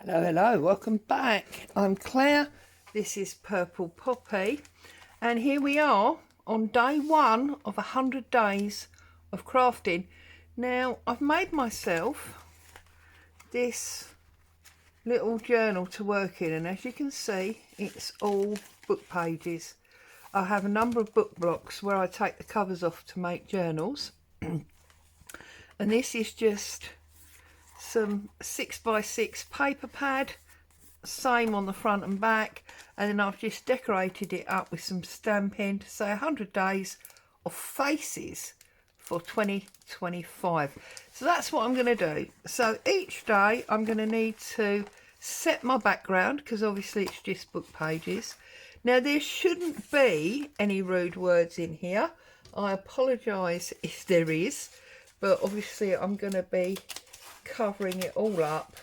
Hello, hello, welcome back. I'm Claire, this is Purple Poppy, and here we are on day one of 100 days of crafting. Now, I've made myself this little journal to work in, and as you can see, it's all book pages. I have a number of book blocks where I take the covers off to make journals, and this is just some 6x6 paper pad, same on the front and back, and then I've just decorated it up with some stamping to say 100 days of faces for 2025. So that's what I'm going to do. So each day I'm going to need to set my background, because obviously it's just book pages. Now there shouldn't be any rude words in here. I apologise if there is, but obviously I'm going to be covering it all up,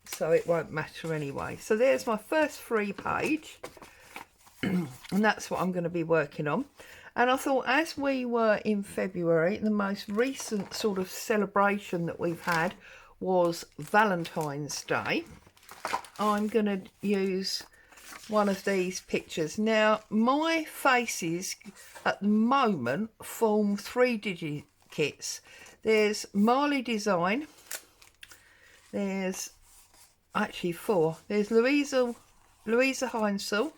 so it won't matter anyway. So there's my first free page and that's what I'm going to be working on. And I thought, as we were in February, the most recent sort of celebration that we've had was Valentine's Day. I'm going to use one of these pictures. Now, my faces at the moment form 3 digits. There's Marley Design, there's actually 4. There's Louisa Heinzel,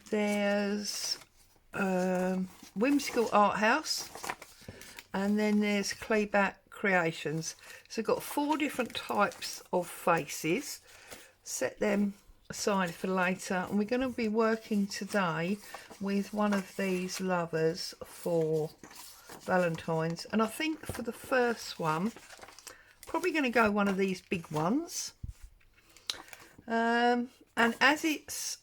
there's Whimsical Art House, and then there's Clayback Creations. So I've got 4 different types of faces. Set them aside for later, and we're going to be working today with one of these lovers for Valentine's. And I think for the first one, probably going to go one of these big ones, and as it's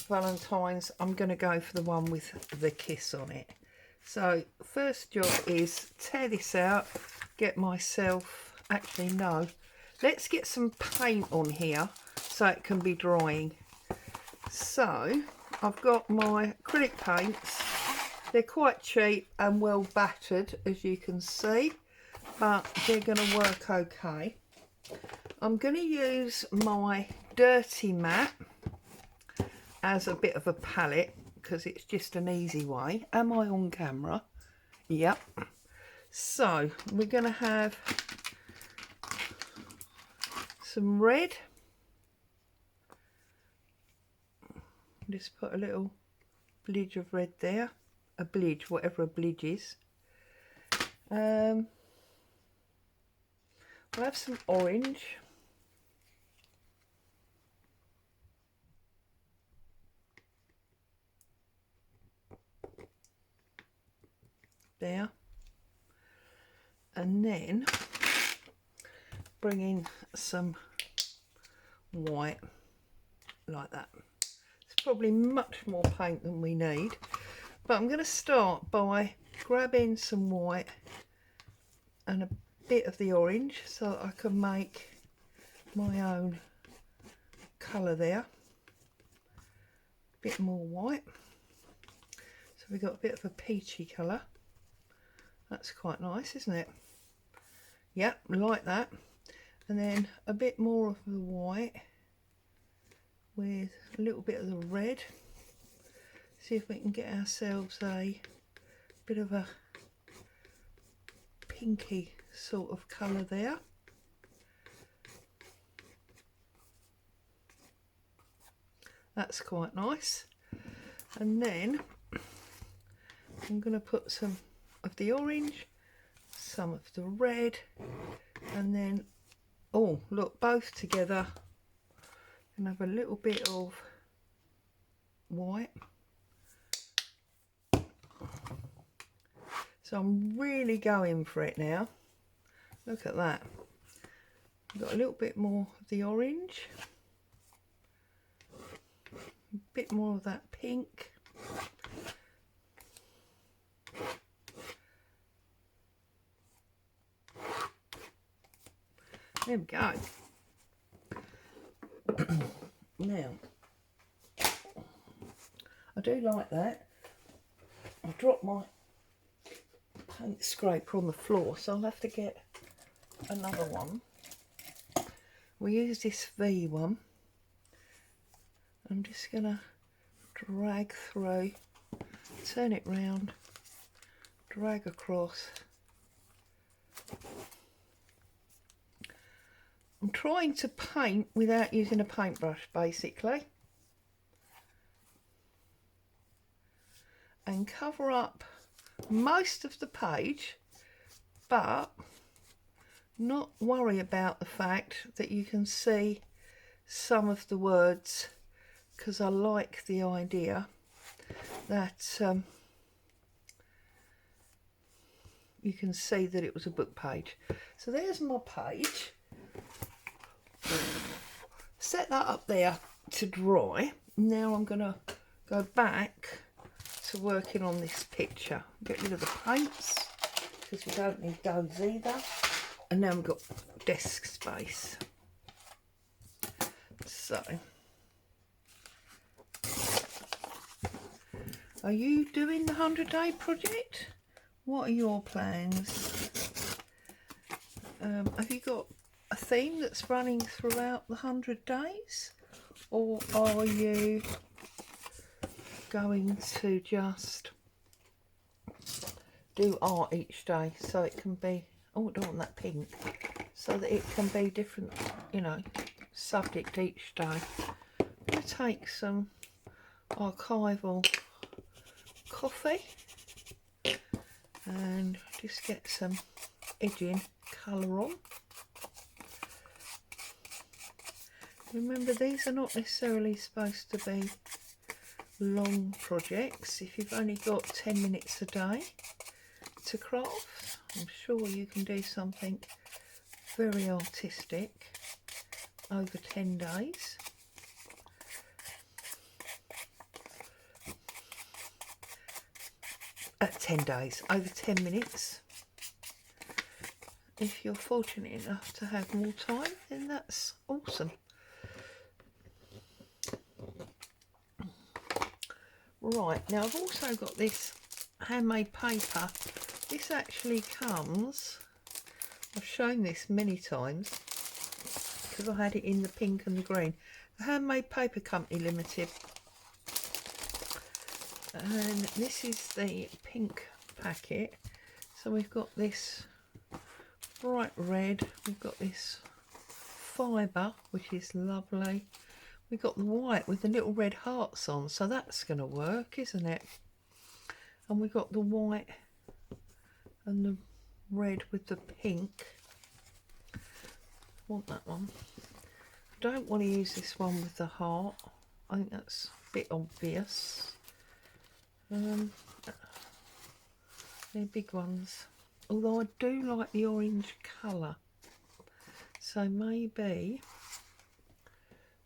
Valentine's, I'm going to go for the one with the kiss on it. So first job is tear this out, get myself, actually no, let's get some paint on here so it can be drying. So I've got my acrylic paints. They're quite cheap and well battered, as you can see, but they're going to work okay. I'm going to use my dirty matte as a bit of a palette, because it's just an easy way. Am I on camera? Yep. So we're going to have some red. Just put a little blidge of red there. A blidge, whatever a blidge is. We'll have some orange. There. And then bring in some white, like that. It's probably much more paint than we need, but I'm going to start by grabbing some white and a bit of the orange so that I can make my own colour there. Bit more white, so we've got a bit of a peachy colour. That's quite nice, isn't it? Yep, like that. And then a bit more of the white with a little bit of the red. See if we can get ourselves a bit of a pinky sort of colour there. That's quite nice. And then I'm going to put some of the orange, some of the red, and then, oh look, both together, and have a little bit of white. So I'm really going for it now. Look at that. I've got a little bit more of the orange, a bit more of that pink, there we go. Now, I do like that. I'll drop my paint scraper on the floor, so I'll have to get another one. We'll use this V one. I'm just going to drag through, turn it round, drag across. I'm trying to paint without using a paintbrush basically, and cover up most of the page, but not worry about the fact that you can see some of the words, because I like the idea that you can see that it was a book page. So there's my page. Set that up there to dry. Now I'm going to go back to working on this picture. Get rid of the paints because we don't need those either. And now we've got desk space. So, are you doing the 100-day project? What are your plans? Have you got a theme that's running throughout the 100 days? Or are you going to just do art each day so it can be, oh, I don't want that pink, so that it can be different, you know, subject each day? I'm going to take some archival coffee and just get some edging colour on. Remember, these are not necessarily supposed to be long projects. If you've only got 10 minutes a day to craft, I'm sure you can do something very artistic over 10 days. At 10 days, over 10 minutes. If you're fortunate enough to have more time, then that's awesome. Right, now I've also got this handmade paper. This actually comes, I've shown this many times because I had it in the pink and the green. The Handmade Paper Company Limited. And this is the pink packet. So we've got this bright red, we've got this fibre, which is lovely. We've got the white with the little red hearts on, so that's going to work, isn't it? And we've got the white and the red with the pink. I want that one. I don't want to use this one with the heart. I think that's a bit obvious. They're big ones. Although I do like the orange colour. So maybe...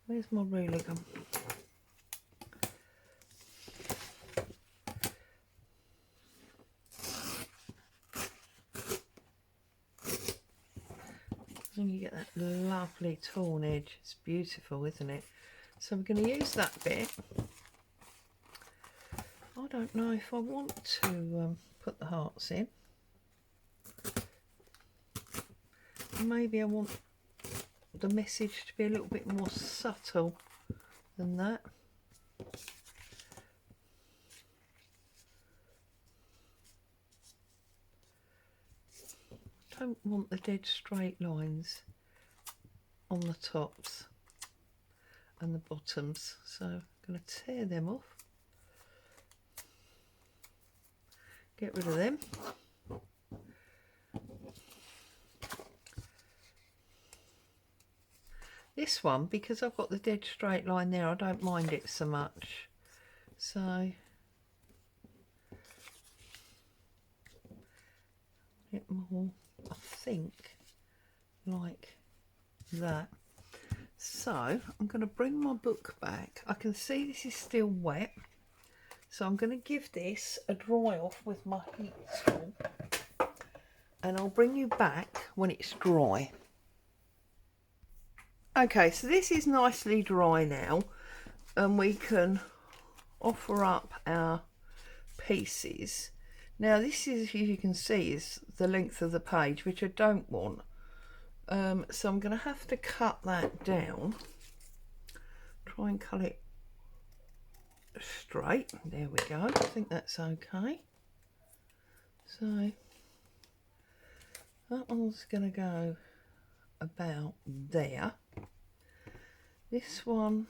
Where's my ruler gone? And you get that lovely torn edge. It's beautiful, isn't it? So we're going to use that bit. I don't know if I want to put the hearts in. Maybe I want the message to be a little bit more subtle than that. Don't want the dead straight lines on the tops and the bottoms, so I'm going to tear them off, get rid of them. This one, because I've got the dead straight line there, I don't mind it so much. So it more, I think, like that. So I'm going to bring my book back. I can see this is still wet, so I'm going to give this a dry off with my heat tool, and I'll bring you back when it's dry. Okay, so this is nicely dry now, and we can offer up our pieces. Now this is, as you can see, is the length of the page, which I don't want. So I'm going to have to cut that down. Try and cut it straight. There we go. I think that's okay. So that one's going to go about there. This one,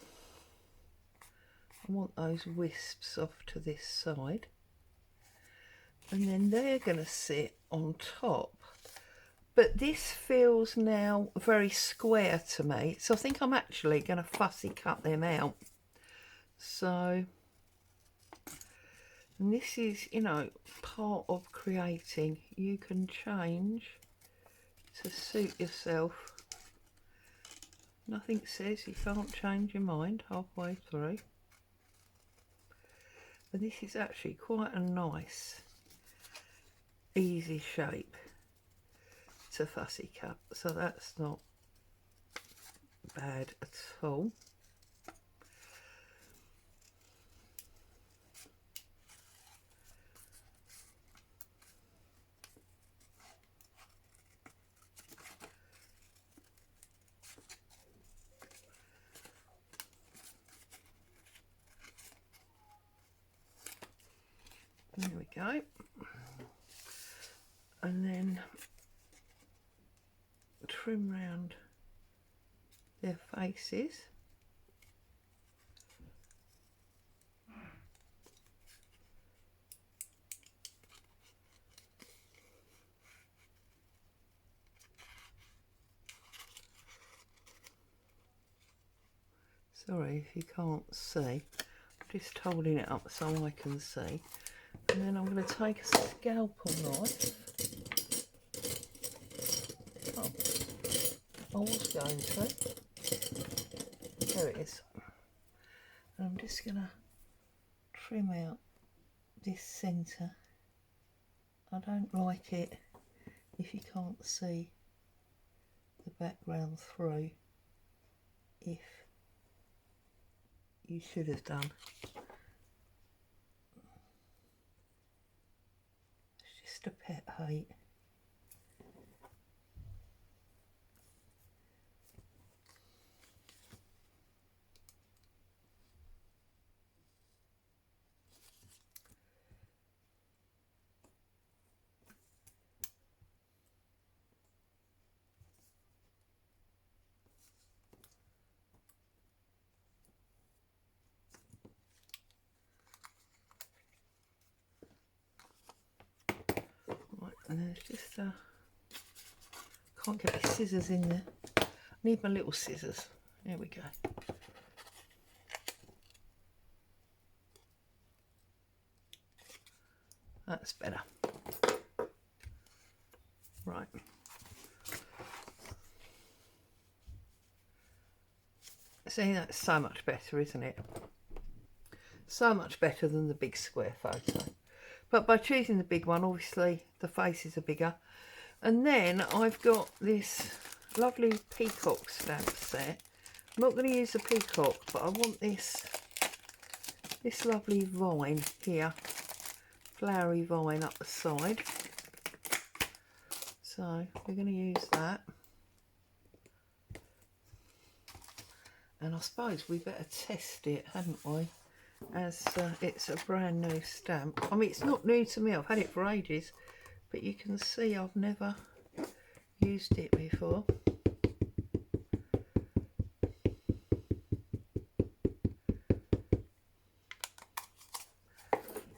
I want those wisps off to this side. And then they're going to sit on top. But this feels now very square to me. So I think I'm actually going to fussy cut them out. So, and this is, you know, part of creating. You can change to suit yourself. Nothing says you can't change your mind halfway through. But this is actually quite a nice, easy shape to fussy cut. So that's not bad at all. There we go. And then trim round their faces. Sorry if you can't see. I'm just holding it up so I can see. And then I'm going to take a scalpel knife. Oh, I was going to. There it is. And I'm just going to trim out this centre. I don't like it if you can't see the background through, if you should have done. It's just a pet hate. And there's just can't get my scissors in there. I need my little scissors. There we go. That's better. Right. See, that's so much better, isn't it? So much better than the big square photo. But by choosing the big one, obviously the faces are bigger. And then I've got this lovely peacock stamp set. I'm not going to use the peacock, but I want this lovely vine here, flowery vine up the side. So we're going to use that. And I suppose we better test it, hadn't we? As it's a brand new stamp. I mean, it's not new to me, I've had it for ages, but you can see I've never used it before.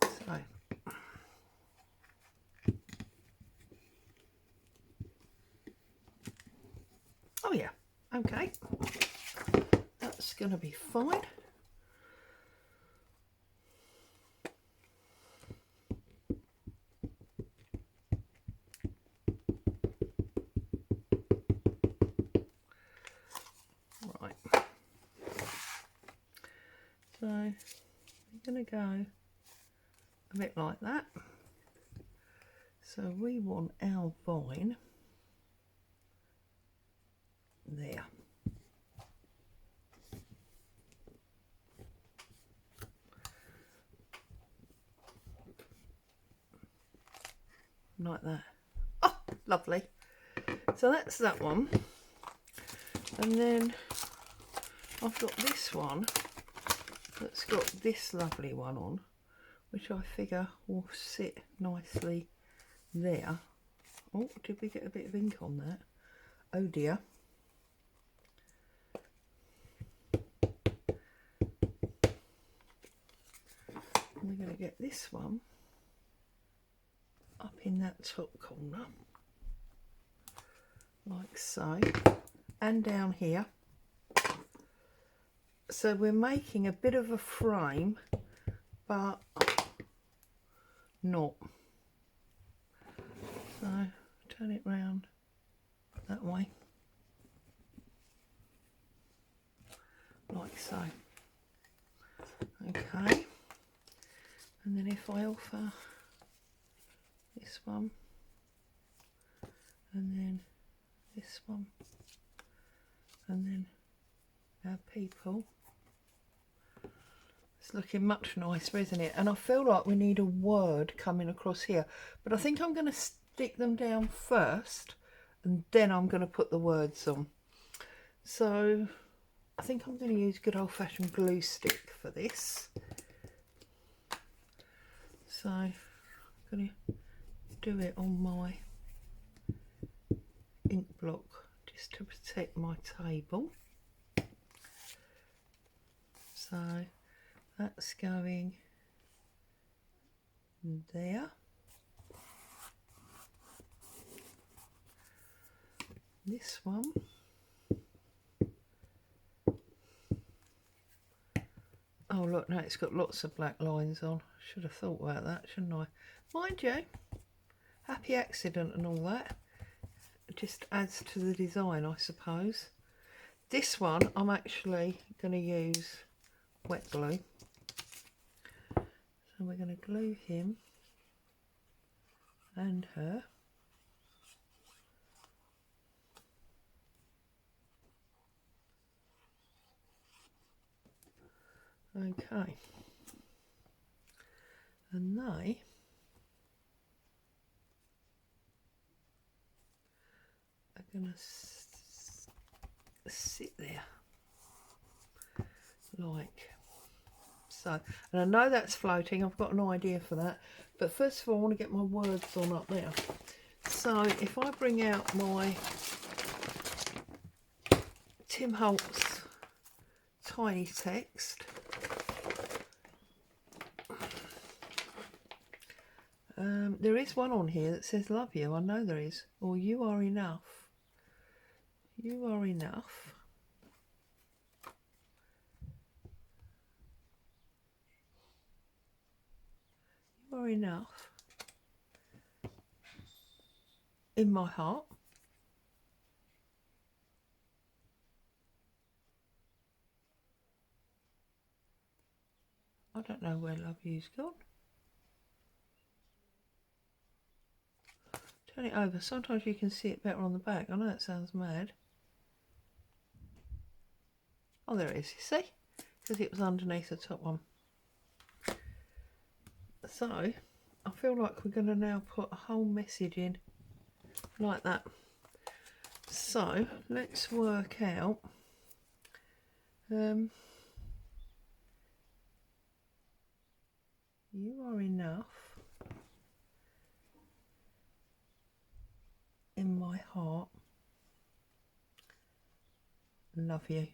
So, oh yeah, okay, that's going to be fine. So we're going to go a bit like that. So we want our vine there. like that. Oh, lovely. So that's that one. And then I've got this one that's got this lovely one on, which I figure will sit nicely there. Oh, did we get a bit of ink on that? Oh dear. And we're going to get this one up in that top corner, like so, and down here. So we're making a bit of a frame, but not. So turn it round that way, like so. Okay, and then if I offer this one, and then this one, and then our people, it's looking much nicer, isn't it? And I feel like we need a word coming across here, but I think I'm going to stick them down first and then I'm going to put the words on. So I think I'm going to use good old-fashioned glue stick for this. So I'm going to do it on my ink block just to protect my table. So that's going there. This one. Oh look, now it's got lots of black lines on. Should have thought about that, shouldn't I? Mind you, happy accident and all that. It just adds to the design, I suppose. This one I'm actually going to use wet glue. So we're going to glue him and her. Okay. And they are going to sit there like so. And I know that's floating, I've got an idea for that, but first of all I want to get my words on up there. So if I bring out my Tim Holtz tiny text, there is one on here that says love you, I know there is, or you are enough. You are enough. You are enough in my heart. I don't know where love you's gone. Turn it over. Sometimes you can see it better on the back. I know that sounds mad. Oh, there it is, you see? Because it was underneath the top one. So, I feel like we're going to now put a whole message in like that. So, let's work out you are enough in my heart. Love you.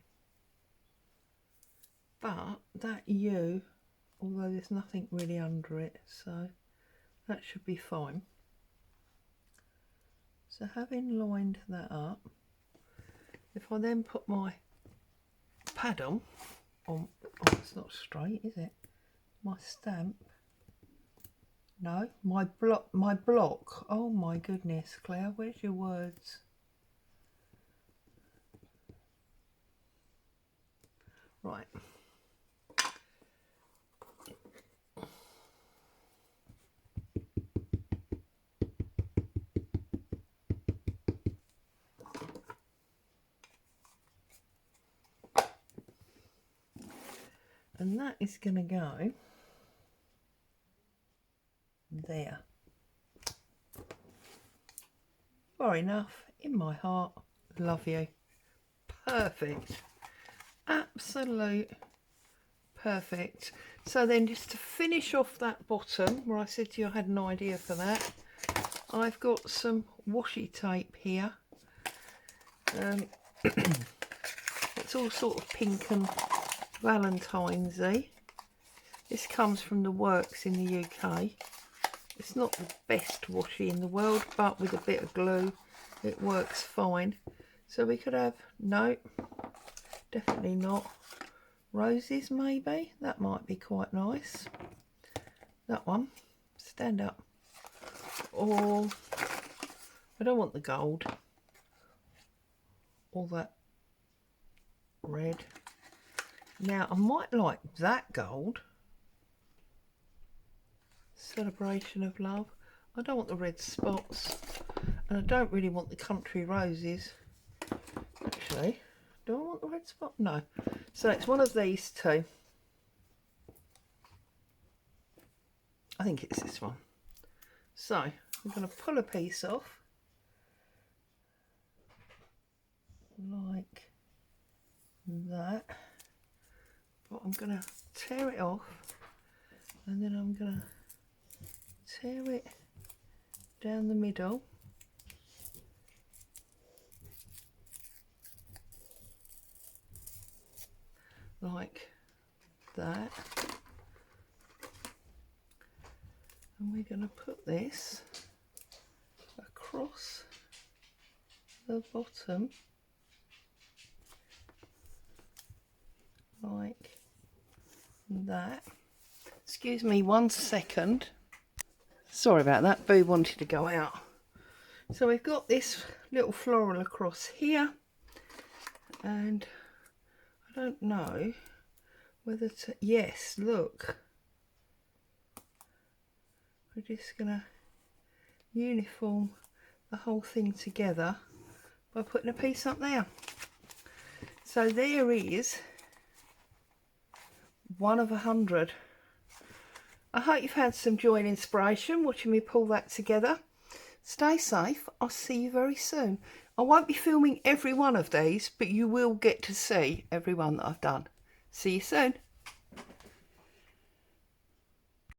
But that you, although there's nothing really under it, so that should be fine. So having lined that up, if I then put my pad on, oh it's not straight, is it? My stamp. No, my block. Oh my goodness, Claire, where's your words? Right. And that is going to go there. far enough in my heart. Love you. Perfect. Absolute perfect. So then just to finish off that bottom where I said to you I had an idea for that, I've got some washi tape here. It's all sort of pink and Valentine's-y. This comes from the Works in the UK. It's not the best washi in the world, but with a bit of glue it works fine. So we could have, no, definitely not. Roses maybe, that might be quite nice. That one, stand up. Or, I don't want the gold. Or that red. Now I might like that gold. Celebration of love. I don't want the red spots. And I don't really want the country roses. Actually, do I want the red spot? No. So it's one of these two. I think it's this one. So I'm going to pull a piece off. Like that. But I'm going to tear it off. And then I'm going to tear it down the middle. Like that, and we're going to put this across the bottom like that. Excuse me 1 second, sorry about that, Boo wanted to go out. So we've got this little floral across here, and I don't know whether to, yes, look. We're just going to uniform the whole thing together by putting a piece up there. So there is 1 of 100. I hope you've had some joy and inspiration watching me pull that together. Stay safe. I'll see you very soon. I won't be filming every one of these, but you will get to see every one that I've done. See you soon.